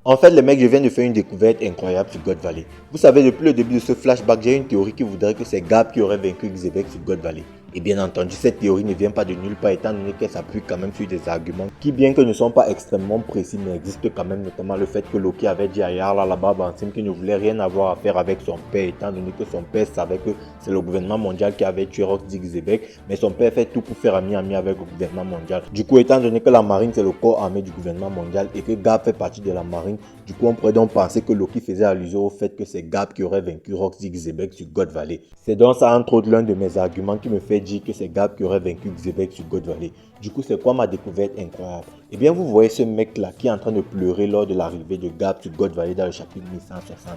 En fait, les mecs, je viens de faire une découverte incroyable sur God Valley. Vous savez, depuis le début de ce flashback, j'ai une théorie qui voudrait que c'est Gab qui aurait vaincu Xebec sur God Valley. Et bien entendu, cette théorie ne vient pas de nulle part étant donné qu'elle s'appuie quand même sur des arguments qui, bien que ne sont pas extrêmement précis, mais existent quand même, notamment le fait que Loki avait dit à Yarla là-bas Bansim qu'il ne voulait rien avoir à faire avec son père, étant donné que son père savait que c'est le gouvernement mondial qui avait tué Rox Xebec, mais son père fait tout pour faire ami avec le gouvernement mondial. Du coup, étant donné que la marine c'est le corps armé du gouvernement mondial et que Gab fait partie de la marine, du coup, on pourrait donc penser que Loki faisait allusion au fait que c'est Gab qui aurait vaincu Rox Xebec sur God Valley. C'est donc ça, entre autres, l'un de mes arguments qui me fait dire que c'est Gab qui aurait vaincu Xebec sur God Valley. Du coup, c'est quoi ma découverte incroyable? Eh bien, vous voyez ce mec-là qui est en train de pleurer lors de l'arrivée de Gab sur God Valley dans le chapitre 1160.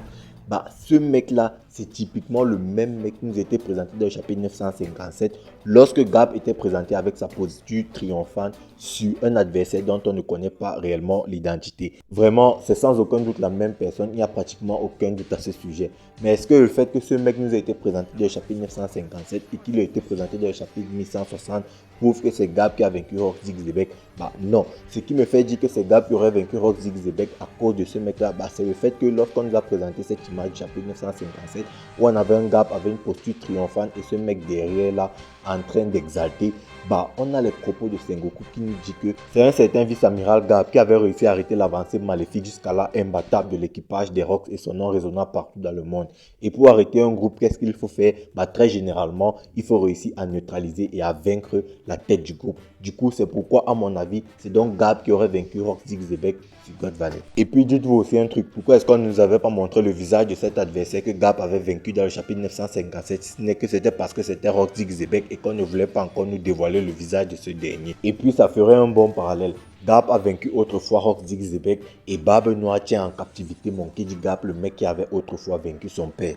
Ce mec-là, c'est typiquement le même mec qui nous était présenté dans le chapitre 957 lorsque Gab était présenté avec sa posture triomphante sur un adversaire dont on ne connaît pas réellement l'identité. Vraiment, c'est sans aucun doute la même personne, il n'y a pratiquement aucun doute à ce sujet. Mais est-ce que le fait que ce mec nous a été présenté dans le chapitre 957 et qu'il a été présenté dans le chapitre 1160 prouve que c'est Gab qui a vaincu Rox Xebec? Non. Ce qui me fait dire que c'est Gab qui aurait vaincu Rox Xebec à cause de ce mec-là, c'est le fait que lorsqu'on nous a présenté cette image du chapitre 957 où on avait un Gab avec une posture triomphante et ce mec derrière là en train d'exalter, on a les propos de Sengoku qui nous dit que c'est un certain vice-amiral Gab qui avait réussi à arrêter l'avancée maléfique jusqu'à là imbattable de l'équipage des Rox et son nom résonnant partout dans le monde. Et pour arrêter un groupe, qu'est-ce qu'il faut faire? Très généralement, il faut réussir à neutraliser et à vaincre la tête du groupe. Du coup, c'est pourquoi, à mon avis, c'est donc Gab qui aurait vaincu Rox Xebec sur God Valley. Et puis, dites-vous aussi un truc. Pourquoi est-ce qu'on ne nous avait pas montré le visage de cet adversaire que Gab avait vaincu dans le chapitre 957? Si ce n'est que c'était parce que c'était Rox Xebec et qu'on ne voulait pas encore nous dévoiler le visage de ce dernier. Et puis, ça ferait un bon parallèle. Gab a vaincu autrefois Rox Xebec et Barbe Noire tient en captivité Monkey D. Gab, le mec qui avait autrefois vaincu son père.